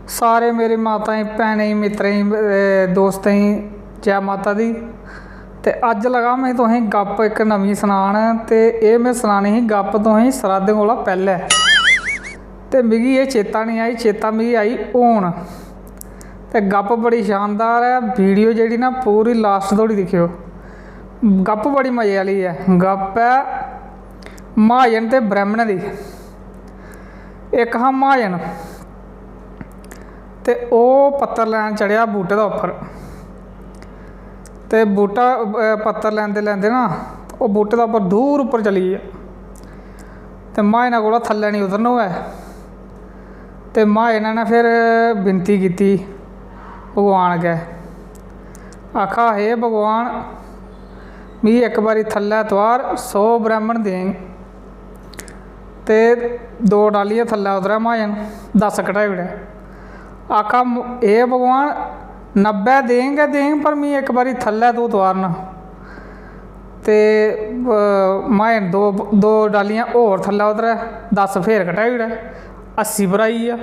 सारे मेरी माता भैनें मित्रें दोस्तें जय माता दी। ते अज लगा मैं तुसें गप्प एक नवीं सनान। ते एह् मैं सनानी ही गप्प तुसें सराधें कोला पैह्ले। ते मिगी एह् चेता नहीं आई, चेता मिगी आई हून। ते गप्प बड़ी शानदार है, वीडियो जेह्ड़ी ना पूरी लास्ट धोड़ी दिक्खेओ। गप्प बड़ी मज़े आह्ली है। गप्प है महाजन ते ब्रैह्मण दी। एक हा महाजन ते ओह् पत्तर लैन चढ़ेआ बूह्टे दा उप्पर। ते बूह्टा पत्तर लैंदे लैंदे ना ओह् बूह्टे दा उप्पर दूर उप्पर चली गेआ। ते महाजनै कोला थल्लै नहीं उतरना होऐ। ते महाजनै ने फिर विनती कीती भगवान अग्गै, आखा हे भगवान मिगी एक बारी थल्लै तोआर 100 ब्रैह्मण देंग। ते 2 डालियै थल्लै उतरेआ महाजन, 10 घटाई ओड़ेआ। आखा हे भगवान 90 देंग गै देंग, पर मिगी एक बारी थल्लै तू तोआरना। ते महाजन दो डालियां होर थल्लै उतरै, 10 फिर घटाई ओड़े, 80 पर आई गेआ।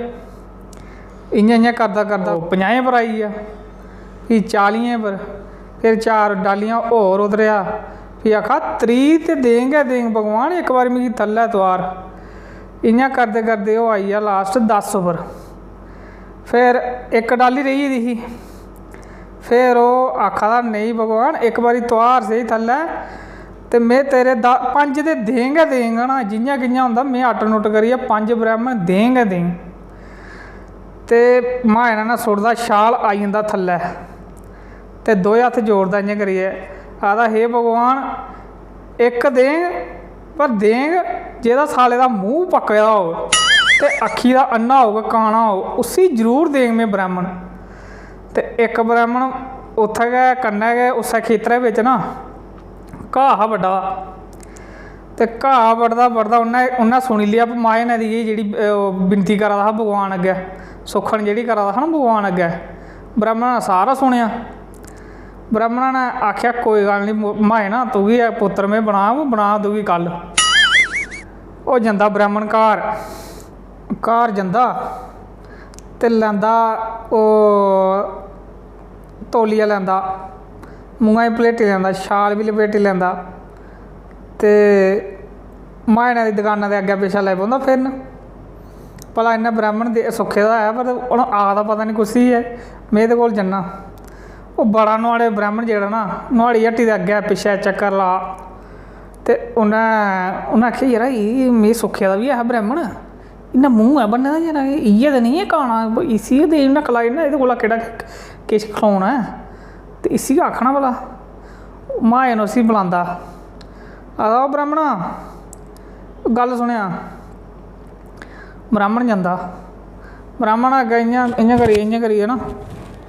इ'यां इ'यां करदा करदा 50 पर आई गेआ, फ्ही 40 पर, फिर 4 डालियां होर उतरेआ। फ्ही आखा 30 ते देंग गै देंग भगवान, एक बारी मिगी थल्लै तोआर। इ'यां करदे करदे ओह् आई गेआ लास्ट 10 पर। फिर एक डाली रेही गेदी ही। फिर ओह् आखा दा नहीं भगवान एक बारी तोआर सेही थल्लै, ते में तेरे 5 ते देंग गै देंग ना, जि'यां कि'यां होंदा में अट्ट नुट्ट करियै 5 ब्रैह्मण देंग गै देंग। ते महाजन ने सुटदा शाल आई जंदा थल्लै। ते 2 हत्थ जोड़दा इ'यां करियै, आखदा हे भगवान एक देंग, पर देंग जेह्दा साले दा मूंह पक्के दा होग ते अक्खी दा अन्ना होग, काना होग, उसी जरूर देंग में ब्रैह्मण। ते एक ब्रैह्मण उत्थै गै कन्नै गै उस्सै खेतरै बिच्च ना घाऽ हा बड्डा दा। ते घाऽ बड्डदा बड्डदा उन्नै सुनी लेआ महाजनै दी जेह्ड़ी विनती करा दा हा भगवान अग्गै, सुक्खन जेह्ड़ी करा दा हा ना भगवान अग्गै। ब्रैह्मण ने सारा सुनेआ। ब्रैह्मण ने आखेआ कोई गल्ल निं महाजना तुगी पुत्तर में बना तुगी कल। ओह् जंदा ब्रैह्मण घर जंदा ते लैंदा ओह् तौलिया लैंदा, मूंहा च पलेटी लैंदा, शाल बी लपेटी लैंदा। ते महाजनै दी दकाना दे अग्गै पिच्छै लगी पौंदा फिरन। भला इन्नै ब्रैह्मण सुक्खे दा है, पर हून आखदा पता नहीं कुसी है, में एह्दे कोल जन्ना। ओह् बड़ा नुआढ़े ब्रैह्मण जेह्ड़ा ना नुआढ़ी हट्टी दे अग्गै पिच्छै चक्कर ला। ते उन्नै आखेआ यरा एह् में सुक्खे दा बी है ब्रैह्मण, इन्नै मूंह है बन्ने दा जरा, इ'यै ते नहीं है काना, इसी गै देई ओड़ना खलाई ओड़ना, एह्दे कोला केह्ड़ा किश खलोना ऐ, ते इसी गै आखना भला। महाजन उसी बुलांदा, आखदा ओह् ब्रैह्मणा गल्ल सुनेआ। ब्रैह्मण जंदा, ब्रैह्मण अग्गै इ'यां करियै ना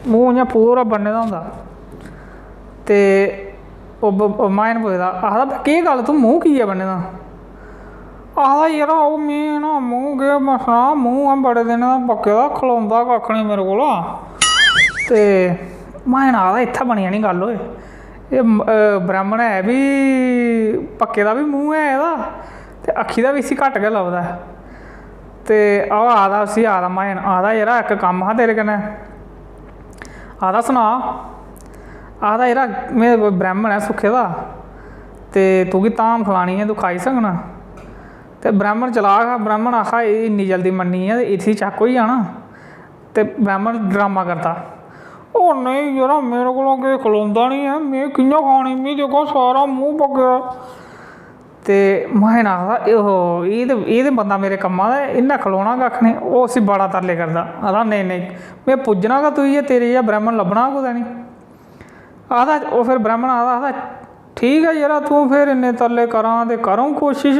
मूंह इ'यां पूरा बन्ने दा होंदा। ते ओह् महाजन पुछदा, आखदा केह् गल्ल तूं मूंह की ऐ बन्ने दा? आखदा यरा ओह् में ना मूंह केह् में सनां, मूंह ऐ बड़े दिनें दा पक्के दा, खलोंदा कक्ख निं मेरे कोला। ते महाजन आखदा इत्थै बनी जानी गल्ल होए, एह् ब्रैह्मण है बी पक्के दा बी मूंह है एह्दा, ते अक्खी दा बी इसी घट्ट गै लभदा ऐ। ते ओह् आखदा उसी महाजन आखदा यरा इक कम्म हा तेरे कन्नै। आखदा सना। आखदा यरा में ब्रैह्मण ऐ सुक्खे दा, ते तुगी धाम खलानी ऐ, तूं खाई सकना? ते ब्रैह्मण चलाक हा, ब्रैह्मण आखा इन्नी जल्दी मन्नी ऐ ते इसी चक्क होई जाना। ते ब्रैह्मण ड्रामा करदा, ओह् नेईं यरा मेरे कोला किश खलोंदा नहीं ऐ, में कि'यां खानी, में दिक्खो सारा मूंह पक्केआ। ते महाजन आखदा एह् ते बंदा मेरे कम्मा दा, इन्नै खलोना कक्ख निं। ओह् उसी बड़ा तरले करदा, आखदा नेईं में पुज्जना गै तुगी, तेरे जेहा ब्रैह्मण लब्भना कुतै निं। आखदा ओह् फिर ब्रैह्मण आखदा ठीक ऐ यरा तूं फिर इन्ने तरले करां ते करूं कोशिश,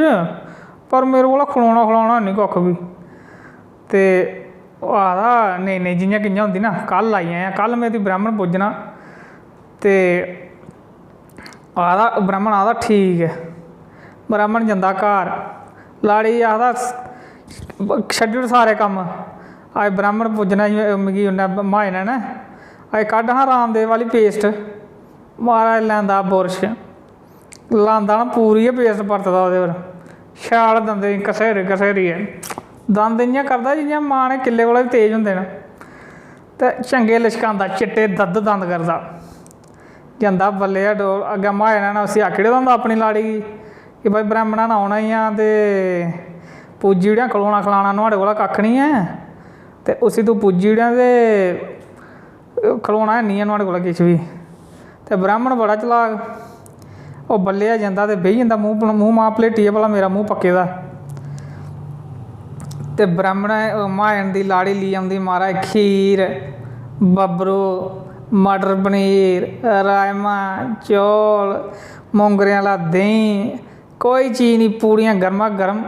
पर मेरे कोला खलोना निं कक्ख बी। ते ओह् आखदा नेईं जि'यां कि'यां होंदी ना कल आई जायां, कल में तुगी ब्रैह्मण पुज्जना। ते आखदा ब्रैह्मण आखदा ठीक ऐ। ब्रैह्मण जंदा घर, लाड़ी गी आखदा छड्डी ओड़ सारे कम्म, अज्ज ब्रैह्मण पुज्जना मिगी उन्नै महाजनै ने, अज्ज कड्ढ हां रामदेव आह्ली पेस्ट। महाराज लैंदा बुरश, लांदा ना पूरी गै पेस्ट परतदा ओह्दे पर, शैल दंदें घसेरियै दंद इ'यां करदा जि'यां मां ने किल्ले कोला बी तेज होंदे न। ते चंगे लिशकांदा चिट्टे दद्द दंद करदा जंदा बल्ले डोल अग्गें माए ने उसी आखी ओड़े दा होंदा अपनी लाड़ी गी कि भाई ब्राह्मणा ने औना ही आ ते पूजी ओड़ेआ खलोना खलाना नुआढ़े कोला कक्ख निं ऐ ते उसी तूं पूजी ओड़ेआ ते खलोना है निं ऐ नुआढ़े कोला किश बी ते ब्राह्मण बड़ा चलाक ओह् बल्ले जंदा ते बेही जंदा मूंह मां भलेटियै भला मेरा मूंह पक्के दा ते ब्राह्मण मायन दी लाड़ी ली औंदी महाराज खीर बबरू मटर पनीर राजमा चौल मोंगरें आह्ला देहीं कोई चीज़ नहीं पूड़ियां गर्मा गर्म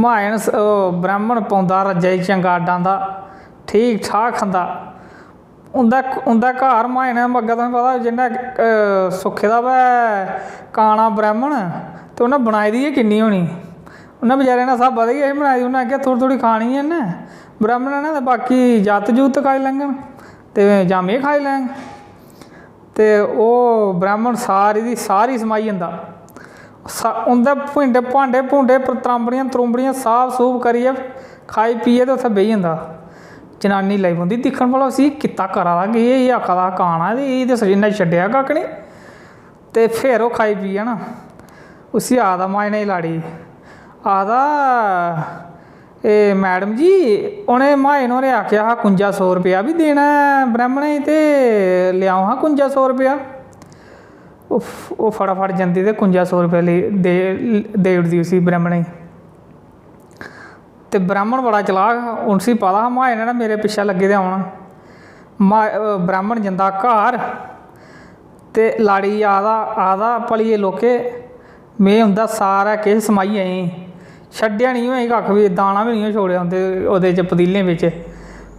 मायन ब्राह्मण पौंदा रज्जा च चंगा डांदा ठीक ठाक खंदा उं'दा घर मायन अग्गें तुसें पता जिन्नै सुक्खे दा वै काना ब्राह्मण ते उन्नै बनाई दी किन्नी होनी उन्नै बेचारे ने स्हाबा दी गै बनाई दी उन्नै आखेआ थोह्ड़ी थोह्ड़ी खानी ऐ इन्नै ब्राह्मण ने ते बाकी जात जूत खाई लैङन ते जां में खाई लैङ ते ओह् ब्राह्मण सारी दी सारी समाई जंदा उं'दे भांडे भूंडे त्रांबड़ियां त्रुंबड़ियां साफ सूफ करियै खाई पियै ते उत्थें बेही जंदा जनानी लगी पौंदी दिक्खन भला उसी कित्ता करा दा कि एह् आखा दा काना ते एह् ते इन्नै छड्डेआ कक्ख निं ते फिर ओह् खाई पियै ना उसी आखदा मायने दी लाड़ी आखदा एह् मैडम जी उ'नें मायन होरें आखेआ हा 5100 रपेआ बी देना ब्राह्मणें गी ते लेआओ हा 5100 रपेआ ओह् फटाफट जंदी ते 5100 रपेआ देई ओड़दी उसी ब्राह्मणें गी ते ब्राह्मण बड़ा चलाक उसी पता हा मायन ने मेरे पिच्छे लग्गे दे औना ब्राह्मण जंदा घर ते लाड़ी आखदा भलिये लोके में उं'दा सारा किश समाई आई छड्डेआ नहीं होए कक्ख बी दाना भी नहीं छोड़ेआ उं'दे ओह्दे च पतीलें बिच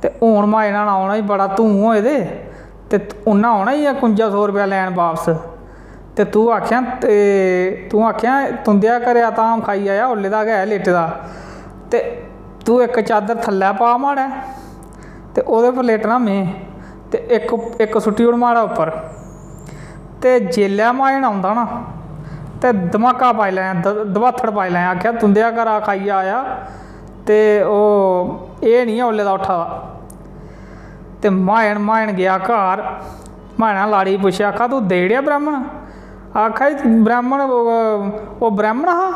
ते हून मायना ने औना ही बड़ा धूं होए दे ते उन्नै औना ही 5100 रपेआ लैन बापस ते तूं आखेआ तुं'दे घरै धाम खाई आया ओल्ले दा गै लेटे दा ते तूं इक चादर थल्लै पा माड़ै ते ओह्दे पर लेटना में ते इक सुट्टी ओड़ माड़ा उप्पर ते जेल्लै मायन औंदा ना ते धमाका पाई लैं दबाथड़ पाई लैं आखेआ तुं'दे घरा खाइयै आया ते ओह् एह् निं ऐ ओल्ले दा उट्ठा दा ते मायन गेआ घर मायना लाड़ी गी पुच्छेआ आखा तूं देई ओड़ेआ ब्राह्मण आखा ब्राह्मण ओह् ब्राह्मण हा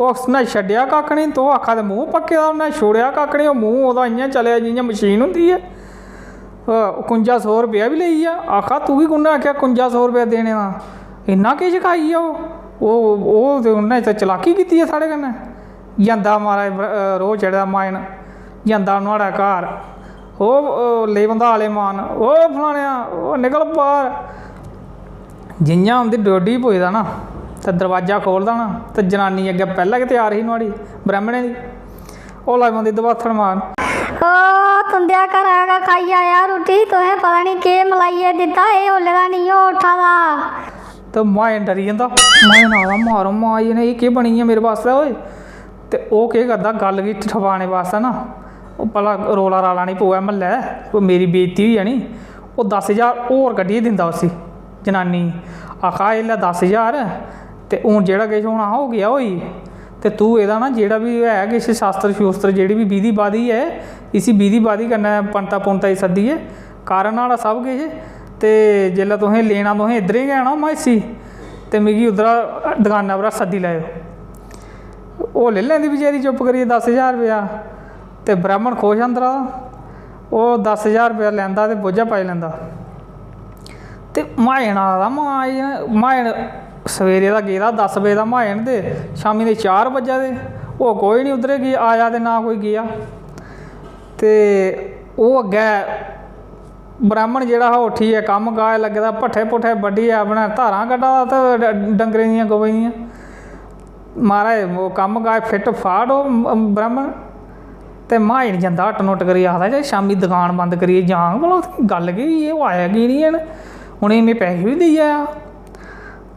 उन्नै छड्डेआ कक्ख निं तूं आखा दे मूंह पक्के दा उन्नै छोड़ेआ कक्ख निं ओह् मूंह ओह्दा इ'यां चलेआ जि'यां मशीन होंदी ऐ 5100 रपेआ बी लेई गेआ आखा तूं बी कुन्नै आखेआ 5100 रपेआ देने दा इन्ना किश खाइया ओह् ते उन्नै ते चलाकी कीती ऐ साढ़े कन्नै जंदा महाराज रोह् चढ़ेआ मायन जंदा नुआढ़े घर ओह् लेई पौंदा आले मान ओह् फलानेआ ओह् निकल बाहर जि'यां उं'दी ड्योडी पुजदा ना ते दरवाजा खोलदा ना ते जनानी अग्गें पैह्लें गै त्यार ही नुआढ़ी ब्राह्मणें दी ओह् लाई पौंदी दबाथड़ मारन तुं'दे घरा गै खाई आया रुट्टी तुसें पता नहीं केह् मलाइयै दित्ता एह् ओल्ले दा निं ओह् उट्ठा दा ते मायन डरी जंदा मायन आखदा मारो माई ने एह् केह् बनी गेआ मेरे वास्ते होए ते ओह् केह् करदा गल्ल गी ठपाने वास्ते ना ओह् भला रौला राला नहीं पवै म्हल्लै मेरी बेइज्जती होई जानी ओह् 10,000 होर कड्ढियै दिंदा उसी जनानी आखा एल्लै 10,000 ते हून जेह्ड़ा किश होना हा हो गया होई ते तू एह्दा ना जेह्ड़ा बी है किश शास्त्र शूस्त्र जेह्ड़ी बी विधि बाधी है इसी विधि बाधी कन्नै पंता पुंता गी सद्दियै कारण आह्ला सब किश ते जेल्लै तुसें लेना तुसें इद्धर गै आना माइसी ते मिगी उद्धरा दकाना परा सद्दी लैओ ओह् लेई लैंदी बेचारी चुप्प करियै 10,000 रपेआ ते ब्राह्मण खुश अंदरा ओह् 10,000 रपेआ लैंदा ते बोझा पाई लैंदा ते मायन आखदा मायन सवेरे दा गेदा 10 बजे दा मायन ते शामी दे 4 बज्जा दे ओह् कोई निं उद्धर आया ते ना कोई गेआ ते ओह् अग्गें ब्राह्मण जेह्ड़ा हा उट्ठियै कम्म काज लग्गे दा भट्ठे भुट्ठे बड्ढियै अपने धारां कड्ढा दा ते डंगरें दियां गवें दियां महाराज ओह् कम्म काज फिट फाट ओह् ब्राह्मण ते मायन जंदा हट्ट नुट्ट करियै आखदा शामी दकान बंद करियै जाङ भला गल्ल केह् होई ओह् आया की निं हैन उ'नेंगी में पैसे बी देई आया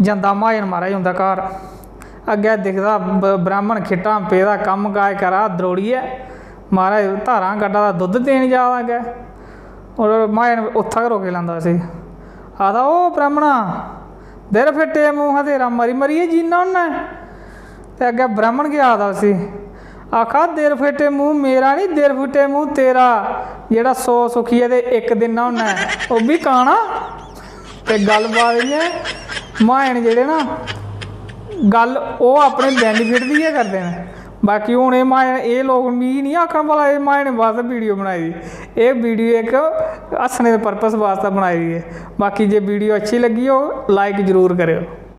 जंदा मायन महाराज उं'दा घर अग्गें दिखदा ब्राह्मण खिट्टां पेदा कम्म काज करा द्रोड़ियै महाराज धारां कड्ढा दा दुद्ध देन जा दा अग्गें और मायन उत्थै गै रोकी लैंदा उसी आखदा ओह् ब्राह्मणा देर फिट्टे मूंह तेरा मरी मरियै जीना उन्नै ते अग्गें ब्राह्मण केह् आखदा उसी आखा दिल फिटे मुँह मेरा नहीं दिल फिटे मुँह तेरा, जेड़ा 100 सुखिए ते एक दिन ना होना वो भी काना। ते गलबात इ'यां मायन जेह्ड़े ना गल ओह् अपने बेनीफिट दी गै करदे न। बाकी हूँ एह् लोग मिगी नहीं आखन भला एह् मायने वास्ते वीडियो बनाई दी, एह् वीडियो एक हस्सने दे परपस वास्ते बनाई दी है। बाकी जे वीडियो अच्छी लगी हो लाइक जरूर करेओ।